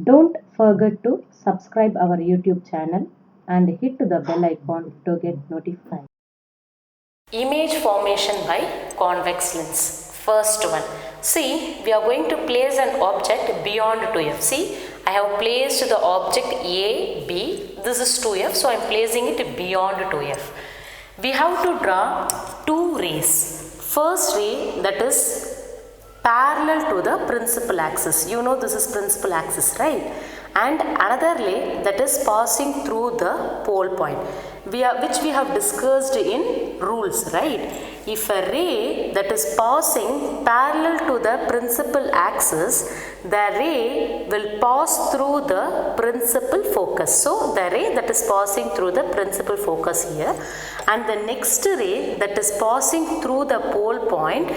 Don't forget to subscribe our YouTube channel and hit the bell icon to get notified. Image formation by convex lens. First one. See, we are going to place an object beyond 2f. See, I have placed the object A, B. This is 2f, so I am placing it beyond 2f. We have to draw two rays. First ray, that is parallel to the principal axis. You know this is principal axis, right? And another ray that is passing through the pole point, which we have discussed in rules, right? If a ray that is passing parallel to the principal axis, the ray will pass through the principal focus. So the ray that is passing through the principal focus here, and the next ray that is passing through the pole point,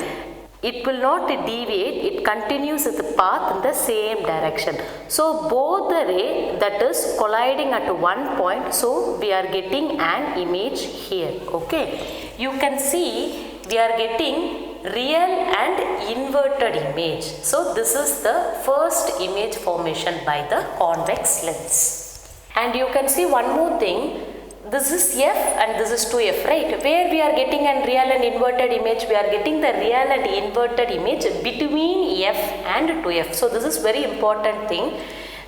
it will not deviate, it continues its path in the same direction. So both the ray that is colliding at one point, so we are getting an image here. Okay, you can see we are getting real and inverted image. So this is the first image formation by the convex lens. And you can see one more thing. This is f and this is 2f, right? Where we are getting a real and inverted image, we are getting the real and inverted image between f and 2f. So this is very important thing.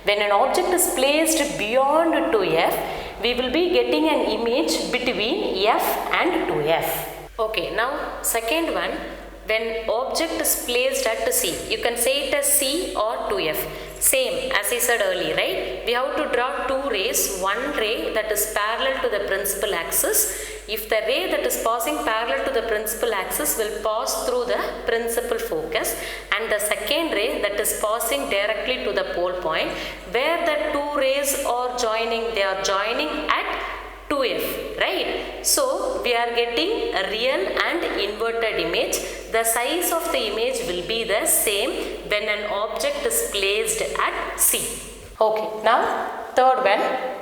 When an object is placed beyond 2f, we will be getting an image between f and 2f. Okay, now second one, when object is placed at C, you can say it as C or 2f. Same as I said earlier, right? We have to draw two rays. One ray that is parallel to the principal axis. If the ray that is passing parallel to the principal axis will pass through the principal focus, and the second ray that is passing directly to the pole point, where the two rays are joining, they are joining at 2f, right? So we are getting a real and inverted image. The size of the image will be the same when an object is placed at C. Okay, now third one,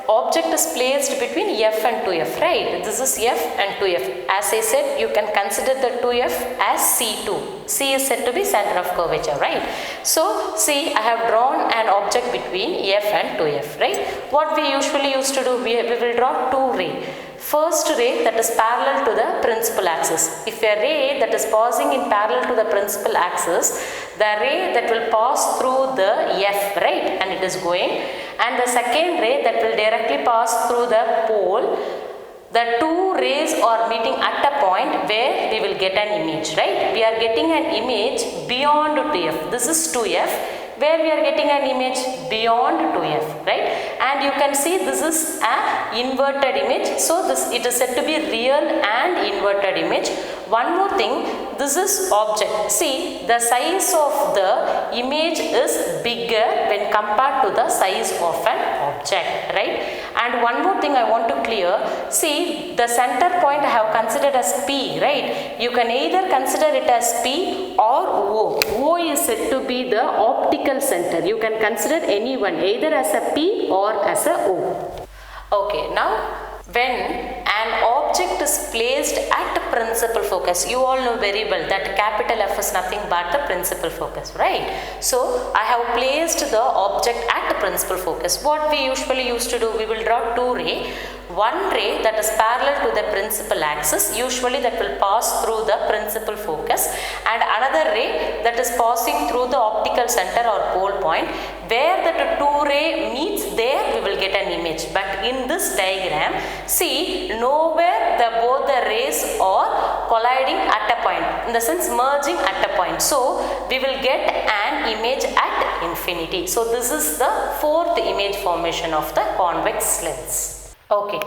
object is placed between f and 2f, right? This is f and 2f. As I said, you can consider the 2f as C2. C is said to be center of curvature, right? So see, I have drawn an object between f and 2f, right? What we usually used to do, we will draw two rays. First ray that is parallel to the principal axis. If a ray that is passing in parallel to the principal axis, the ray that will pass through the f, right, and it is going, and the second ray that will directly pass through the pole, the two rays are meeting at a point where we will get an image, right? We are getting an image beyond 2f. This is 2f. Where we are getting an image beyond 2f, right? And you can see this is an inverted image. So this, it is said to be real and inverted image. One more thing, this is object. See, the size of the image is bigger when compared to the size of an object, right? And one more thing I want to clear, see, the center point I have considered as P, right? You can either consider it as P or O. O is said to be the optical center. You can consider any one, either as a P or as a O. Okay, now when an object is placed at principal focus, you all know very well that capital F is nothing but the principal focus, right? So I have placed the object at principal focus. What we usually used to do, we will draw two rays. One ray that is parallel to the principal axis, usually that will pass through the principal focus, and another ray that is passing through the optical center or pole point. Where the two ray meets, there we will get an image. But in this diagram, see, nowhere both the rays are colliding at a point, in the sense merging at a point. So we will get an image at infinity. So this is the fourth image formation of the convex lens. Okay,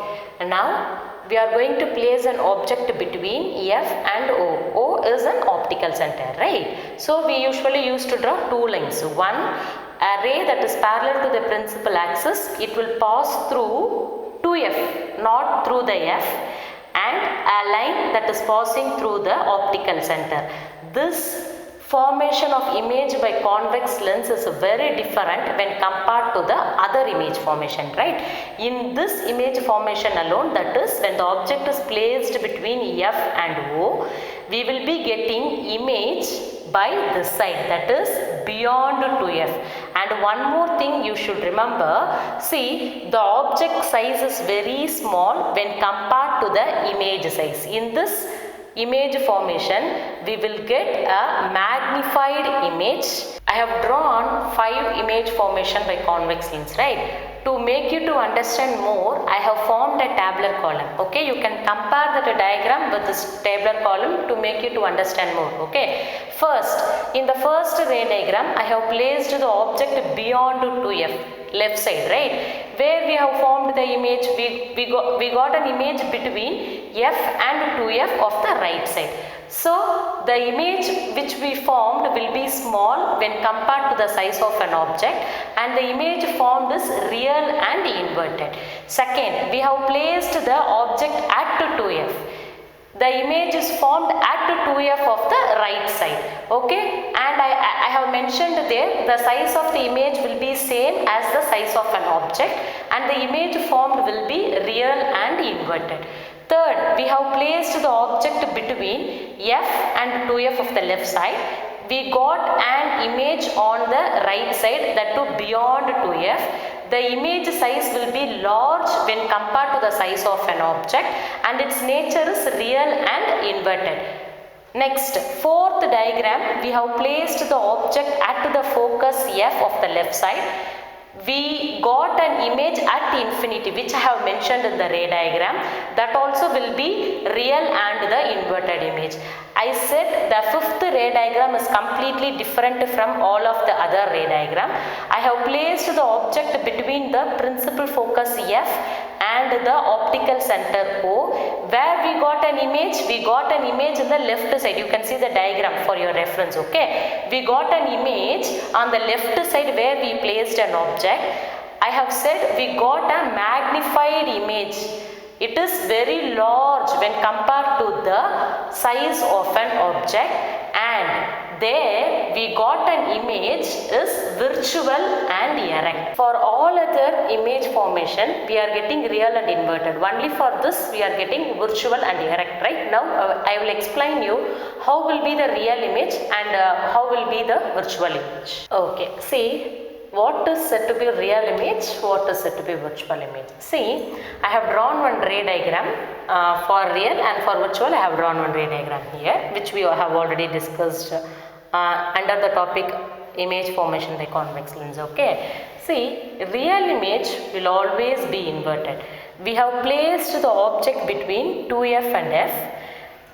now we are going to place an object between f and O. O is an optical center, right? So we usually used to draw two lines. One, a ray that is parallel to the principal axis, it will pass through 2f, not through the f, and a line that is passing through the optical center. This formation of image by convex lens is very different when compared to the other image formation, right? In this image formation alone, that is when the object is placed between f and O, we will be getting image by this side, that is beyond 2f. And one more thing you should remember, see, the object size is very small when compared to the image size. In this image formation, we will get a magnified image. I have drawn 5 image formation by convex lens, right? To make you to understand more, I have formed a tabular column. Okay, you can compare the diagram with this tabular column to make you to understand more. Okay, first, in the first ray diagram, I have placed the object beyond 2f, left side, right? Where we have formed the image, we got an image between f and 2f of the right side. So, the image which we formed will be small when compared to the size of an object, and the image formed is real and inverted. Second, we have placed the object at 2f. The image is formed at 2f of the right side. Okay, and I have mentioned there the size of the image will be same as the size of an object, and the image formed will be real and inverted. Third, we have placed the object between f and 2f of the left side. We got an image on the right side, that too beyond 2f. The image size will be large when compared to the size of an object, and its nature is real and inverted. Next, fourth diagram, we have placed the object at the focus f of the left side. We got an image at infinity, which I have mentioned in the ray diagram. That also will be real and the inverted image. I said the fifth ray diagram is completely different from all of the other ray diagram. I have placed the object between the principal focus f and the optical center O. Where we got an image? We got an image in the left side. You can see the diagram for your reference. Okay, we got an image on the left side where we placed an object. I have said we got a magnified image. It is very large when compared to the size of an object, and there we got an image is virtual and erect. For all other image formation, we are getting real and inverted. Only for this we are getting virtual and erect. Right now I will explain you how will be the real image and how will be the virtual image. Okay, see, what is said to be real image, what is said to be virtual image. See, I have drawn one ray diagram for real, and for virtual I have drawn one ray diagram here, which we have already discussed under the topic image formation by convex lens. Okay, see, real image will always be inverted. We have placed the object between 2f and f.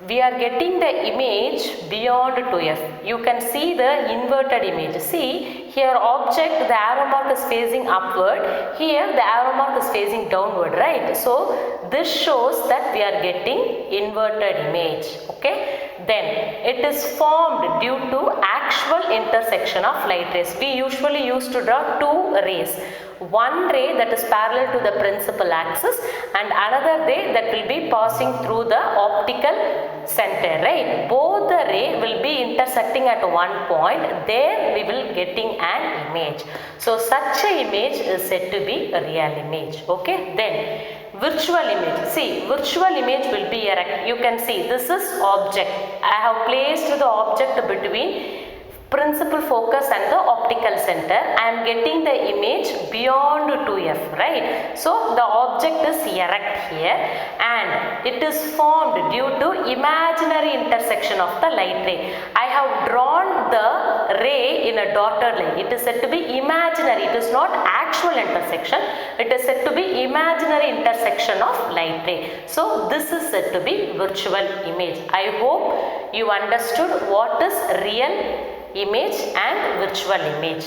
We are getting the image beyond 2f. You can see the inverted image. See, here object, the arrow mark is facing upward. Here the arrow mark is facing downward, right? So this shows that we are getting inverted image. Okay. Then it is formed due to actual intersection of light rays. We usually used to draw two rays. One ray that is parallel to the principal axis and another ray that will be passing through the optical center, right? Both the ray will be intersecting at one point. There we will getting an image. So such a image is said to be a real image. Okay. Then virtual image. See, virtual image will be erect. You can see this is object. I have placed the object between principal focus and the optical center. I am getting the image beyond 2f, right? So the object is erect here, and it is formed due to imaginary intersection of the light ray. I have drawn the ray in a dotted line. It is said to be imaginary. It is not actual intersection. It is said to be imaginary intersection of light ray. So this is said to be virtual image. I hope you understood what is real image and virtual image.